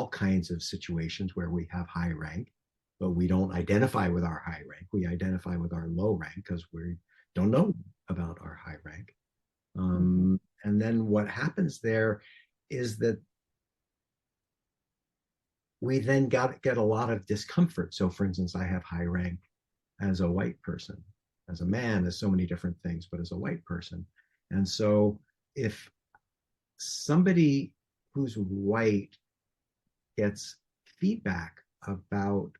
all kinds of situations where we have high rank, but we don't identify with our high rank. We identify with our low rank because we don't know about our high rank. And then what happens there is that we then get a lot of discomfort. So, for instance, I have high rank as a white person, as a man, as so many different things, but as a white person. And so, if somebody who's white gets feedback about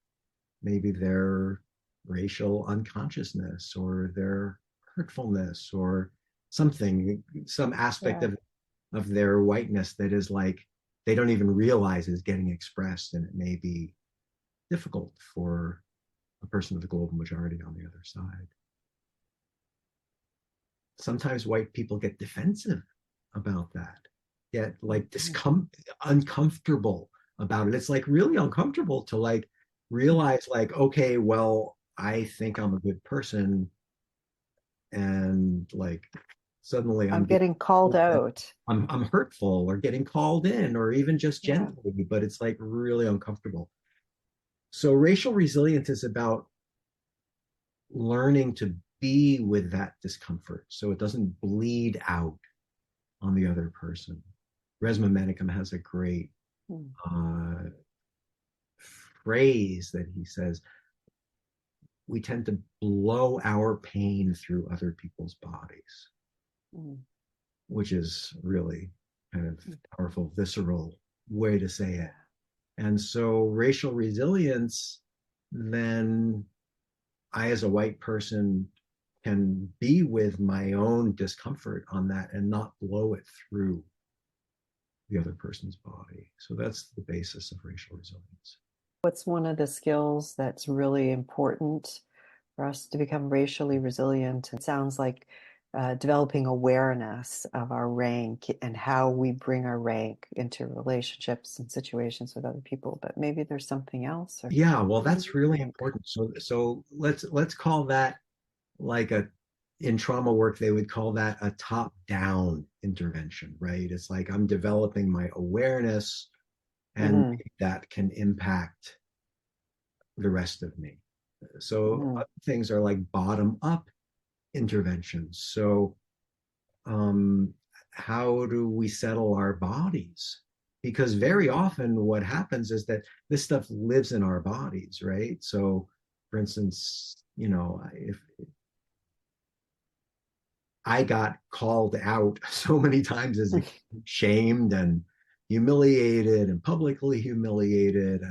maybe their racial unconsciousness or their hurtfulness or something, some aspect of their whiteness that is like they don't even realize is getting expressed, and it may be difficult for a person of the global majority on the other side. Sometimes white people get defensive about that, get like uncomfortable about it. It's like really uncomfortable to like realize like, okay, well, I think I'm a good person, and like suddenly I'm getting called out. I'm hurtful or getting called in or even just gently, but it's like really uncomfortable. So racial resilience is about learning to be with that discomfort so it doesn't bleed out on the other person. Resmaa Menakem has a great phrase that he says, we tend to blow our pain through other people's bodies, which is really kind of powerful, visceral way to say it. And so racial resilience, then I, as a white person, can be with my own discomfort on that and not blow it through the other person's body. So that's the basis of racial resilience. What's one of the skills that's really important for us to become racially resilient? It sounds like developing awareness of our rank and how we bring our rank into relationships and situations with other people. But maybe there's something else. Or yeah, well, that's really important. So let's call that like in trauma work they would call that a top down intervention, right? It's like I'm developing my awareness, and that can impact the rest of me. So other things are like bottom up interventions. So how do we settle our bodies? Because very often what happens is that this stuff lives in our bodies, right? So for instance, if I got called out so many times as a kid, shamed and humiliated and publicly humiliated,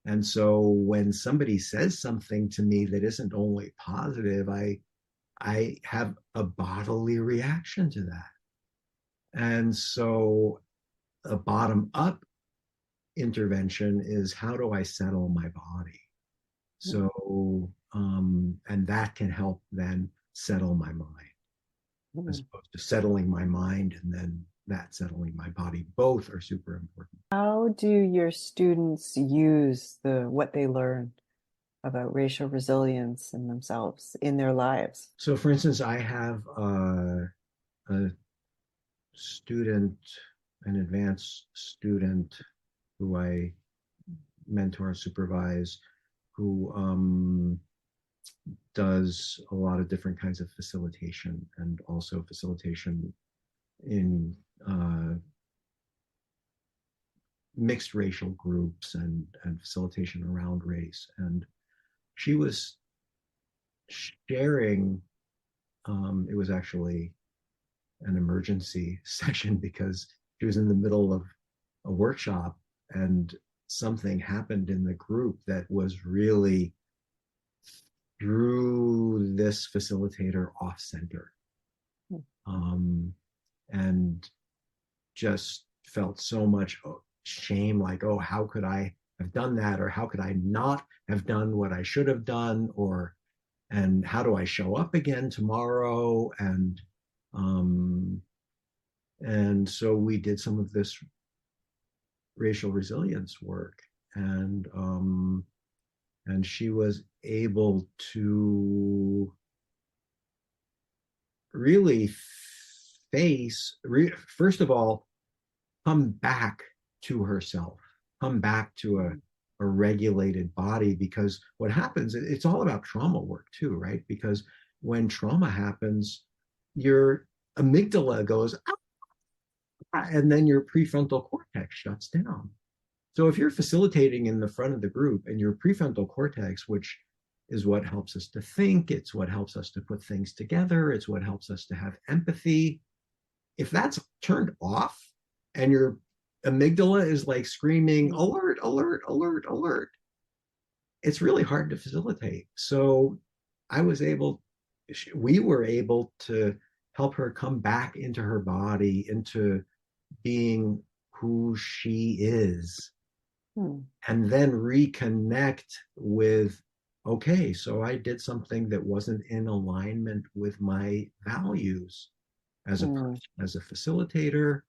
and so when somebody says something to me that isn't only positive, I have a bodily reaction to that. And so a bottom up intervention is, how do I settle my body? So and that can help then settle my mind, as opposed to settling my mind and then that settling my body. Both are super important. How do your students use what they learn about racial resilience in themselves in their lives? So, for instance, I have a student, an advanced student who I mentor and supervise, who does a lot of different kinds of facilitation, and also facilitation in mixed racial groups, and facilitation around race. And she was sharing, it was actually an emergency session because she was in the middle of a workshop and something happened in the group that was really drew this facilitator off center, and just felt so much shame, like, oh, how could I have done that, or how could I not have done what I should have done, and how do I show up again tomorrow? And so we did some of this racial resilience work, and she was able to really face, first of all, come back to herself. come back to Mm, a regulated body. Because what happens, it's all about trauma work too, right? Because when trauma happens, your amygdala goes, "Ah," and then your prefrontal cortex shuts down. So if you're facilitating in the front of the group and your prefrontal cortex, which is what helps us to think, it's what helps us to put things together, it's what helps us to have empathy. If that's turned off and your amygdala is like screaming, mm, alert, alert, alert, alert, it's really hard to facilitate. So I was able, we were able to help her come back into her body, into being who she is, mm, and then reconnect with, okay, so I did something that wasn't in alignment with my values as a mm, person, as a facilitator.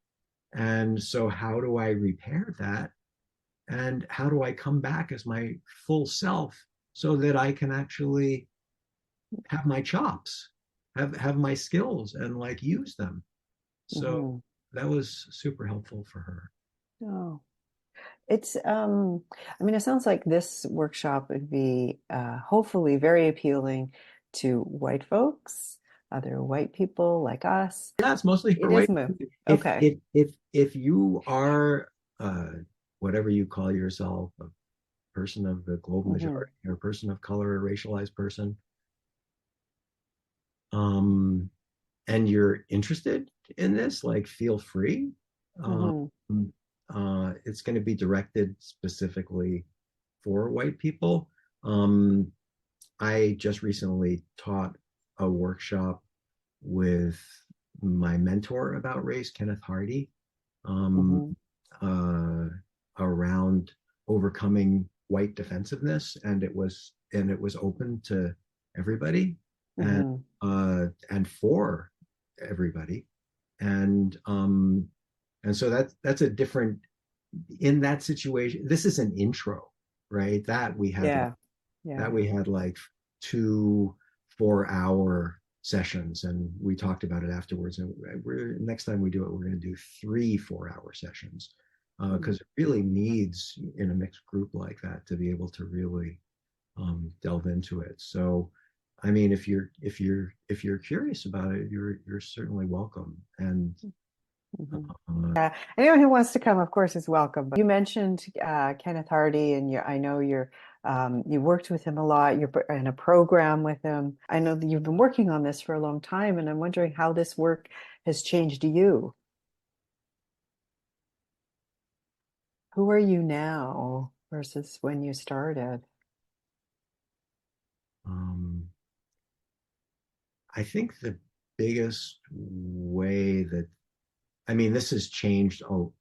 And so, how do I repair that? And how do I come back as my full self so that I can actually have my chops, have my skills and like use them? So mhm. that was super helpful for her. Oh. It's, I mean, it sounds like this workshop would be hopefully very appealing to white folks, other white people like us. Yeah, it's mostly for It is white. move. If Okay. if if if you are uh, whatever you call yourself, a person of the global Hmm. majority, or a person of color, a racialized person, um, and you're interested in this, like feel free. Um, Hmm. it's going to be directed specifically for white people. Um, I just recently taught a workshop with my mentor about race, Kenneth Hardy, um, Hmm. uh, around overcoming white defensiveness, and it was open to everybody, and Hmm. and for everybody, and so that's a different, in that situation. This is an intro, right? Yeah. Yeah. That we had like 2 4-hour sessions, and we talked about it afterwards. And we're next time we do it, we're going to do 3 4-hour sessions, Mm. because it really needs, in a mixed group like that, to be able to really delve into it. So, I mean, if you're curious about it, you're certainly welcome. And Hmm. uh, Yeah. Anyone who wants to come, of course, is welcome. But you mentioned Kenneth Hardy, and I know you worked with him a lot. You're in a program with him. I know that you've been working on this for a long time, and I'm wondering how this work has changed you. Who are you now versus when you started? um, I think the biggest way that, I mean, this has changed. Oh,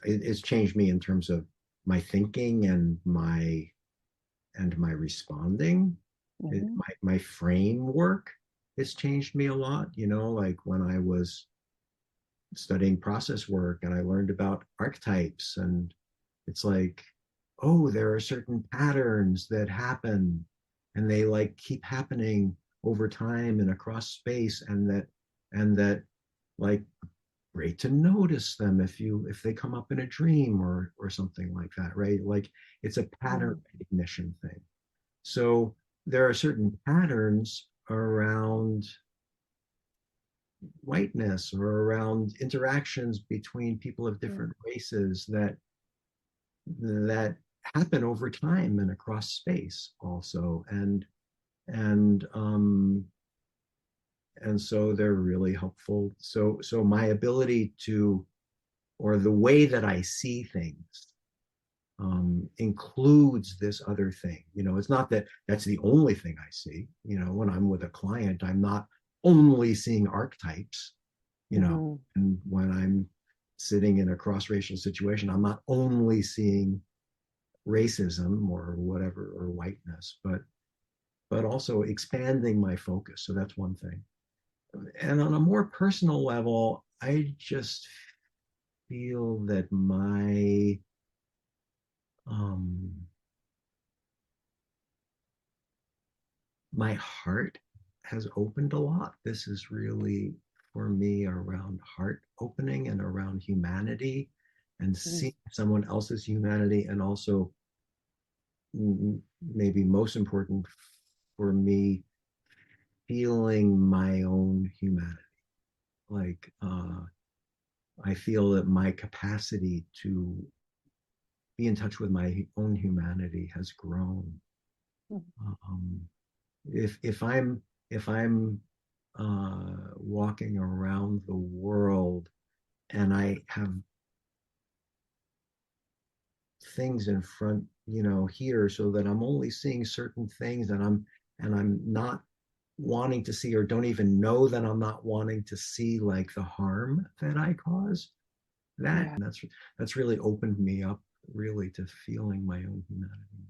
it's changed me in terms of my thinking and my responding. Hmm. My framework has changed me a lot. Like when I was studying process work and I learned about archetypes, and it's like, oh, there are certain patterns that happen, and they like keep happening over time and across space, and that like, great to notice them if they come up in a dream or something like that, right? Like, it's a pattern Mm. recognition thing. So there are certain patterns around whiteness or around interactions between people of different Mm. races that happen over time and across space also. And so they're really helpful. So my ability to, or the way that I see things, includes this other thing. It's not that that's the only thing I see. When I'm with a client, I'm not only seeing archetypes. Hmm. And when I'm sitting in a cross-racial situation, I'm not only seeing racism or whatever, or whiteness, but also expanding my focus. So that's one thing. And on a more personal level, I just feel that um my heart has opened a lot. This is really, for me, around heart opening and around humanity, and Mm. seeing someone else's humanity, and also maybe most important for me, feeling my own humanity. Like I feel that my capacity to be in touch with my own humanity has grown. Mm. Um, if I'm walking around the world and I have things in front, here, so that I'm only seeing certain things, and I'm not wanting to see, or don't even know that I'm not wanting to see, like the harm that I cause. That Yeah. that's really opened me up, really, to feeling my own humanity.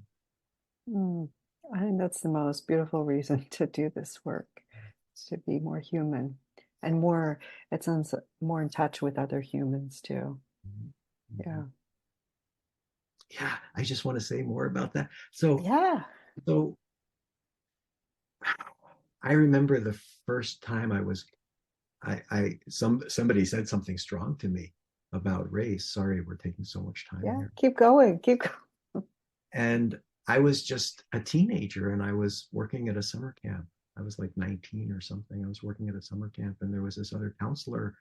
Mm. I think that's the most beautiful reason to do this work, is to be more human and more, it sounds more in touch with other humans too. Mm-hmm. Yeah. Yeah, I just want to say more about that. So I remember the first time somebody said something strong to me about race. Sorry, we're taking so much time Yeah. here. Keep going. Keep going. And I was just a teenager, and I was working at a summer camp. I was like 19 or something. I was working at a summer camp, and there was this other counselor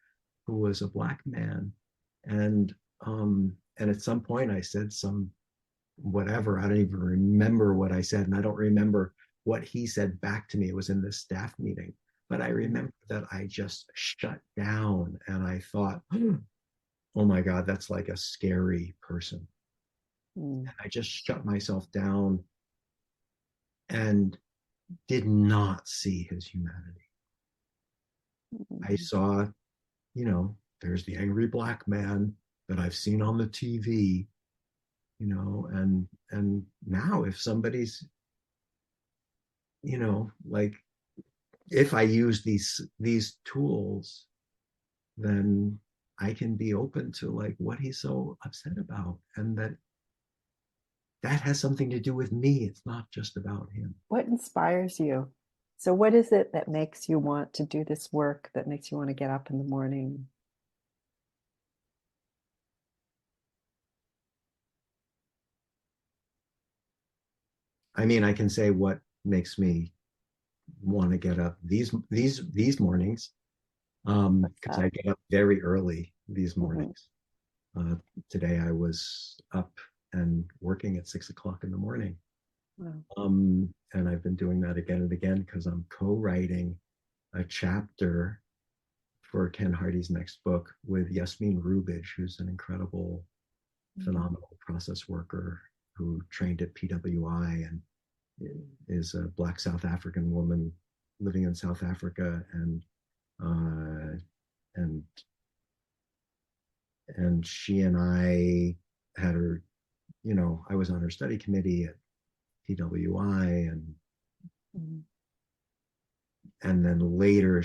who was a black man. And at some point I said some whatever. I don't even remember what I said, and I don't remember what he said back to me. It was in this staff meeting. But I remember that I just shut down, and I thought, oh my God, that's like a scary person. Mm. And I just shut myself down and did not see his humanity. I Mm. saw, there's the angry black man that I've seen on the TV, and now if somebody's, like, if I use these tools, then I can be open to, like, what he's so upset about, and that has something to do with me. It's not just about him. What inspires you? So, what is it that makes you want to do this work, that makes you want to get up in the morning? I mean, I can say what makes me want to get up these mornings, What's because that? I get up very early these Hmm. mornings. Uh, Today I was up and working at 6 o'clock in the morning. Wow. And I've been doing that again and again because I'm co-writing a chapter for Ken Hardy's next book with Yasmin Rubij, who's an incredible, Mm. phenomenal process worker who trained at PWI and is a Black South African woman living in South Africa, uh, and and she and I had her, I was on her study committee at PWI, Mm. and then later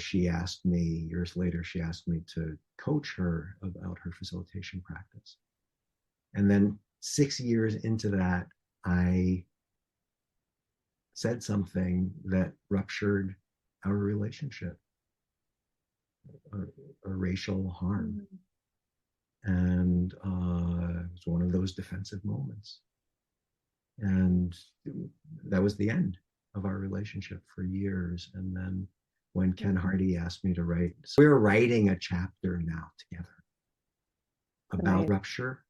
years later, she asked me to coach her about her facilitation practice. And then 6 years into that, I said something that ruptured our relationship, a racial harm. Mm. And it was one of those defensive moments. And that was the end of our relationship for years. And then when Ken Mm. Hardy asked me to write, so we're writing a chapter now together about Amazing. rupture,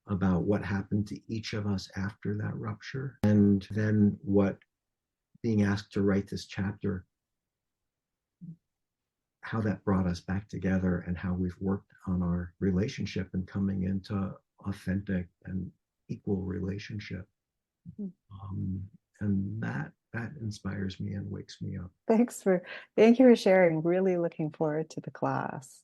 about what happened to each of us after that rupture, and then what being asked to write this chapter, how that brought us back together, and how we've worked on our relationship and coming into authentic and equal relationship. Mm. um, and that inspires me and wakes me up. Thanks for, thank you for sharing. Really looking forward to the class.